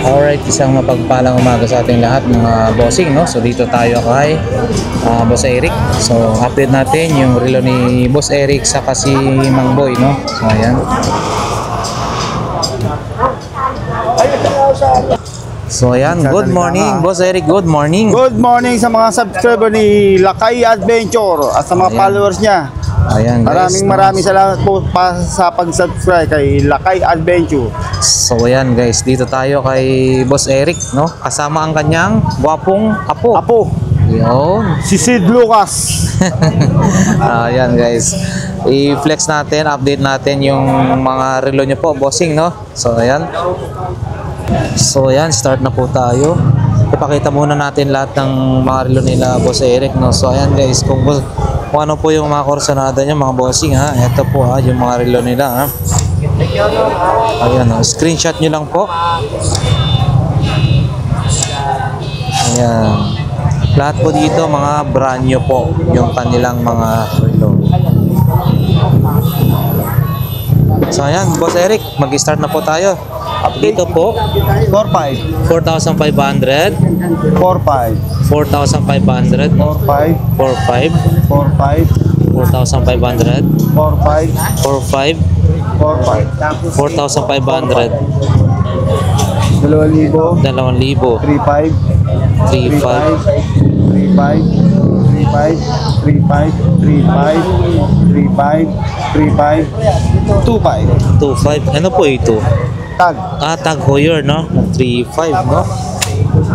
Alright, isang mapagpalang umaga sa ating lahat mga bossing, no? So dito tayo kay Boss Eric. So update natin yung relo ni Boss Eric sa si Mang Boy, no? So ayan. So ayan, good morning Boss Eric, good morning. Good morning sa mga subscriber ni Lakay Adventure at sa mga followers niya. Ayan guys, Maraming salamat po sa pag-subscribe kay Lakay Adventure. So ayan guys, dito tayo kay Boss Eric, no? Kasama ang kanyang gwapong apo. Yun. Si Sid Lucas. Ayan guys, i-flex natin, update natin yung mga relo nyo po, bossing, no? So ayan. So ayan, start na po tayo. Ipakita muna natin lahat ng mga relo nila Boss Eric, no? So ayan guys, kung ano po yung mga korsonada niya mga bossing, ha. Ito po ha, yung mga relo nila, ha. Ayan, ha. Screenshot nyo lang po. Ayan. Lahat po dito mga brand new po yung kanilang mga relo. So ayan, Boss Eric, mag-start na po tayo. Dito po 4-5 4,500 4-5 4,500 4-5 4,500 4-5 4,500 4-5 4,500 4,500 2,000 2,000 3-5 3,500 2,500 ano po ito? Tag Tag Heuer, no? 3,500, no?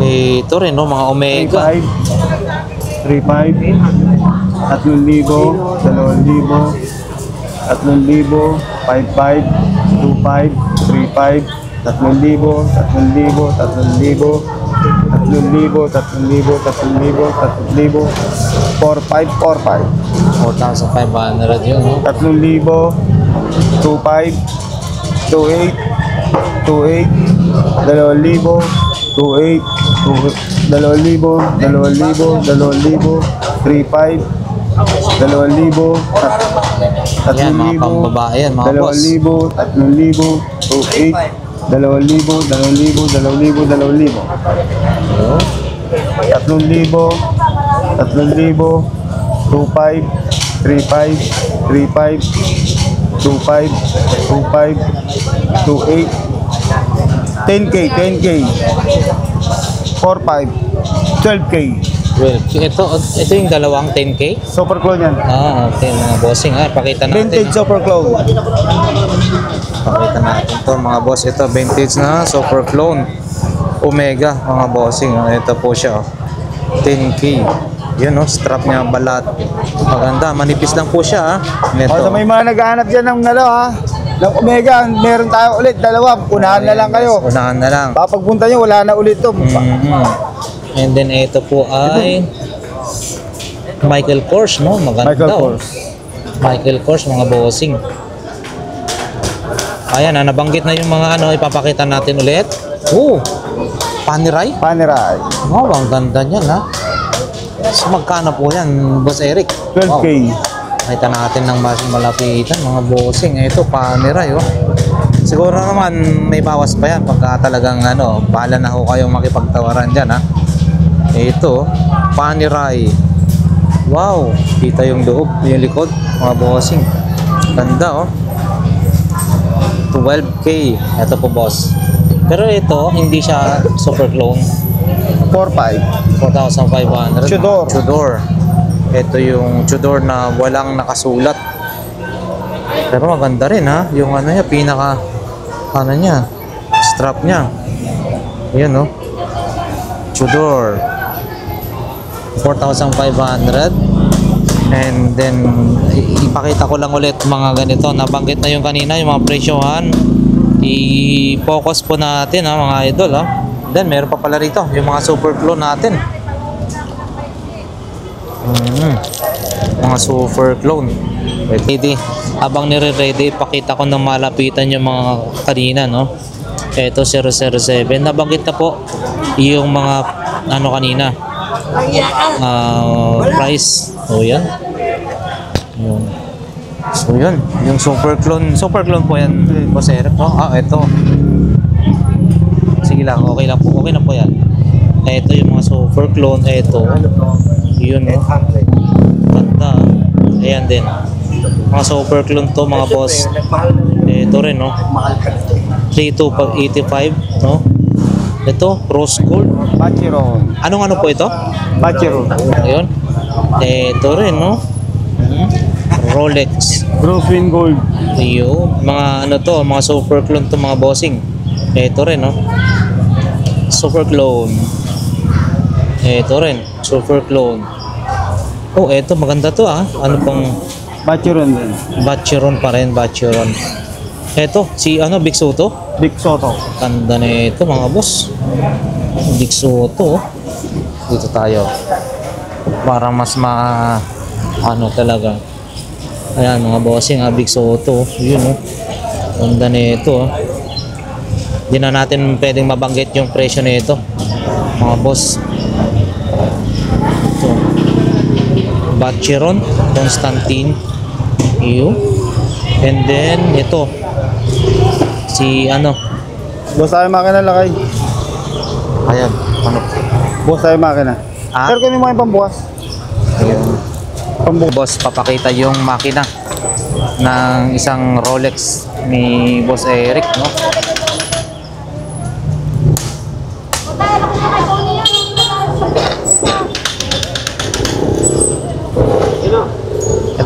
Ito rin, no? Mga Omega 3-5 3,000 2,000 3,000 5,500 2,500 3,500 3,000 4,500 4,500 yun, no? 3,000 2,500 2,800 2,800 2,800 2,000 3,500 2,000 Yan, mga pambabae yan, mga boss. 2,000 3,000 2,800 2,000 2,000 2,000 10K 4,500 12K. Well, ito yung dalawang 10K? Super clone yan. Okay mga bossing, ha. Pakita natin. Vintage super clone. Pakita natin to mga boss. Ito vintage na super clone Omega mga bossing. Ito po siya, 10K. Yun, no, strap niya balat. Maganda, manipis lang po siya, ha. O, may mga naghahanap dyan ng ng Omega, meron tayo ulit, dalawa. Unahan na lang kayo. Unahan na lang. Papagpunta nyo, wala na ulit to. And then ito po ay Michael Kors, no? Maganda. Michael Kors. Michael Kors mga bossing. Ayan, nabanggit na yung mga ipapakita natin ulit. Panerai. Ang ganda niyan, ha. So magkano po yan, Boss Eric? 12K. Kita natin ng mas malapitan mga bossing. Ito, Panerai, oh. Siguro naman may bawas pa yan pagka talagang bahala na ho kayong makipagtawaran dyan, ha. Ito, Panerai. Wow, kita yung loob, yung likod, mga bossing. Ganda, oh. 12K. Ito po, boss. Pero ito, hindi siya super clone. 4,500. Tudor. Ito yung Tudor na walang nakasulat. Pero maganda rin, ha. Yung niya, pinaka niya, strap niya. Ayan, no. Tudor. 4,500. And then ipakita ko lang ulit mga ganito. Nabanggit na yung kanina yung mga presyohan. I-focus po natin, ha, mga idol, ha. Then meron pa pala rito yung mga super clone natin. Mga super clone. Ready. Habang nire-ready, ipakita ko ng malapitan yung mga kanina, no. Ito 007. Nabanggit na po yung mga kanina. Price. Yan. So yun, yung super clone po yan, Boss Eric, no? Ito. Sige Sige lang, okay lang po. Okay na po yan. Ito yung mga super clone. Ito. Yun, no? Ganda. Ayan din. Mga super clone to, mga boss. Ito rin, no? 3285, no? Ito, rose gold. Bachiron. Anong ano po ito? Bachiron. Ayun. Ito rin, no? Rolex. Brooklyn Gold. Ayun. Mga ano to, mga super clone to, mga bossing. Ito rin, no? Super clone. Ito rin, super clone. Oh, ito maganda to ah. Ano pang Bachiron din. Bachiron pa rin, Bachiron. Ito, si ano, Big Soto. Big Soto. Ganda na ito mga boss. Big Soto. Dito tayo. Para mas ano talaga. Ayan mga bossing, Big Soto. Yun oh. Ganda na ito oh. Hindi na natin pwedeng mabanggit yung presyo na ito. Mga boss. Ito. Bachiron, Constantine. Iyo. And then ito. Si ano? Boss tayo makina lakay. Ayan, ano? Boss tayo makina. Ah? Sir, kunin mo yung pambukas. Ayun. Boss, papakita yung makina ng isang Rolex ni Boss Eric, no?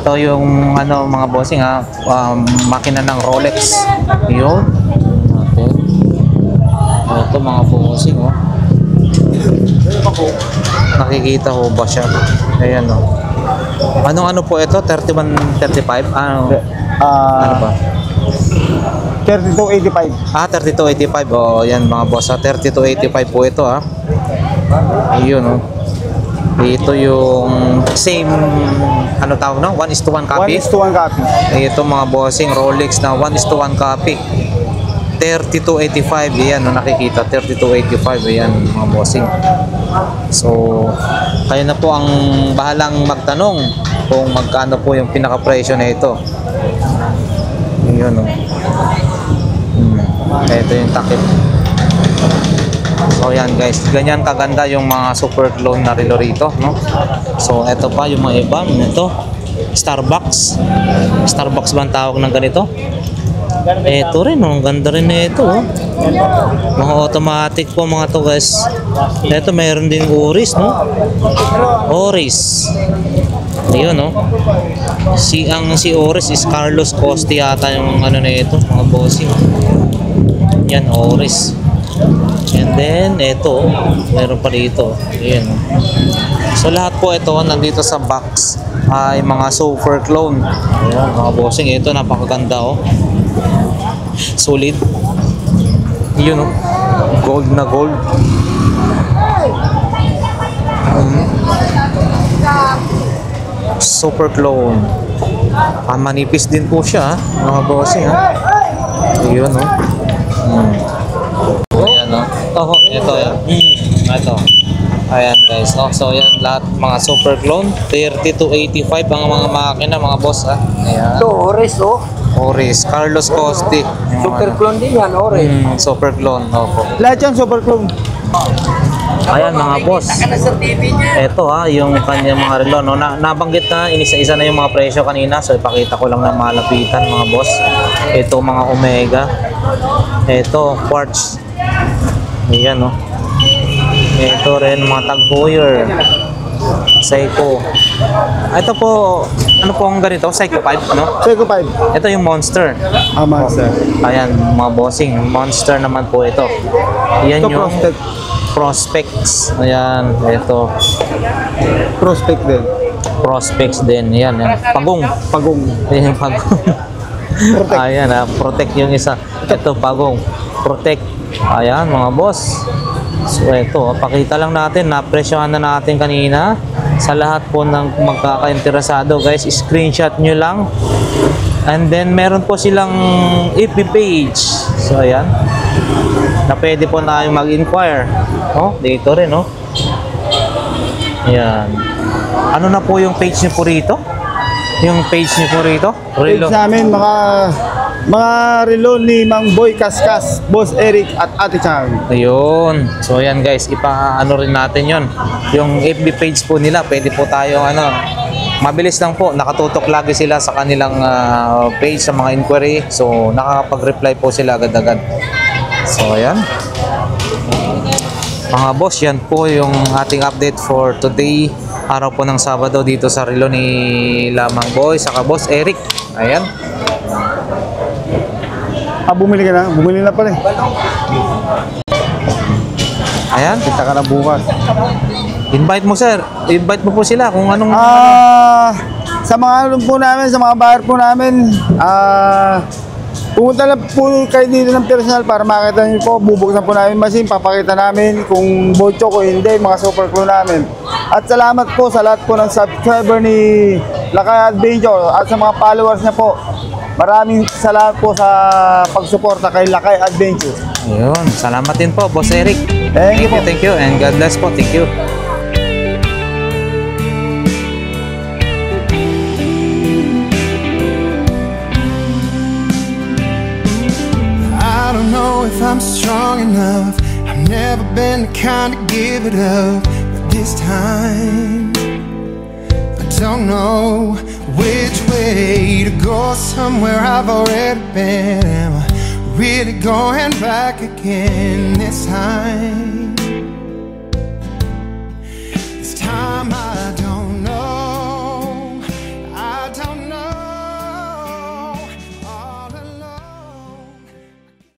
Ito yung ano mga bossing makina ng Rolex. Yun. Okay. Ito mga bossing oh. Nakikita ho ba siya? Ayan oh. Ano po ito? 31, 35? Ano ba? 3285. 3285. Oh, yan mga boss. 3285 po ito Ayun oh. Ito yung same ano tawag no? 1:1 copy. 1:1 copy. Ito mga bossing Rolex na 1:1 copy. 3285 yan no, nakikita 3285 yan mga bossing. So kayo na po ang bahalang magtanong kung magkano po yung pinaka-presyo na ito. Yun oh. Ito yung takip. So yan guys, ganyan kaganda yung mga super clone na relo rito, no? So ito pa yung mga iba, ito Starbucks. Starbucks ba ang tawag ng ganito? Ito rin, ang ganda rin na ito Mga automatic po mga to guys. Ito mayroon din Oris, no? Oris. Ayun, no? Si Oris is Carlos Costi yata yung ano na ito, mga bossing. Yan, Oris. And then, ito, meron pa dito. Ayan. So, lahat po ito, nandito sa box, ay mga super clone. Ayan, mga bossing. Ito, napakaganda, Solid. Yun, gold na gold. Super clone. Manipis din po siya, mga bossing, Ayun, Ayan ito yan. Ito. Ayan guys. So yan lahat mga super clone. 3285 ang mga makina mga boss Ayan. Ito, Oris Oris. Carlos Costi. Super clone din yan, Oris. Super clone. Opo. Lahat yan super clone. Ayan mga boss. Nakita ka na sa TV niya. Ito yung kanyang mga relo. No? Nabanggit na, inisa-isa na yung mga presyo kanina. So ipakita ko lang ng malapitan mga boss. Ito mga Omega. Ito Quartz. Ayan Ito rin mga Tag Heuer. Seiko. Ito po, ano po ang ganito? Seiko 5, no? Seiko 5. Ito yung Monster. Monster. Ayan, mga bossing. Monster naman po ito. Ayan Ito yung Prospect. Prospects. Ayan, ito. Prospect din. Prospects din. Ayan, yan. Pagong. Pagong. Ayan, pagong. Protect. Ayan, protect yung isa. Ito, pagong. Protect. Ayan, mga boss. So, ito. Pakita lang natin. Napresyohan na natin kanina. Sa lahat po ng magkaka-interesado, guys, screenshot nyo lang. And then, meron po silang FB page. So, ayan. Na pwede po na mag-inquire. Dito rin, Ayan. Ano na po yung page niyo po rito? Yung page niyo po rito? Page namin, mga relo ni Mang Boy Kaskas, Boss Eric at Ate Chang. Ayun. So ayan guys, ipa-ano rin natin yon. Yung FB page po nila, pwede po tayong mabilis lang po, nakatutok lagi sila sa kanilang page sa mga inquiry. So nakakapag-reply po sila agad-agad. So ayan. Mga boss, yan po yung ating update for today. Araw po ng Sabado dito sa relo ni Lamang Boy saka Boss Eric. Ayan. Bumili ka na? Bumili na pala eh. Ayan. Kita ka na bukas. Invite mo sir. Invite mo po sila kung anong Sa mga ano po namin, sa mga buyer po namin, pumunta lang po kayo dito ng personal para makita nyo po. Bubuksan po namin machine, papakita namin kung bocho ko hindi, mga super crew namin. At salamat po sa lahat po ng subscriber ni Lakay Adventure at sa mga followers niya po. Maraming salamat po sa pagsuporta kay Lakay Adventure. Ayun. Salamat din po Boss Eric. Thank you po. Thank you and God bless po. Thank you. I don't know if I'm strong enough. I've never been the kind to give it up, but this time I don't know which way to go. Somewhere I've already been. Am I really going back again this time?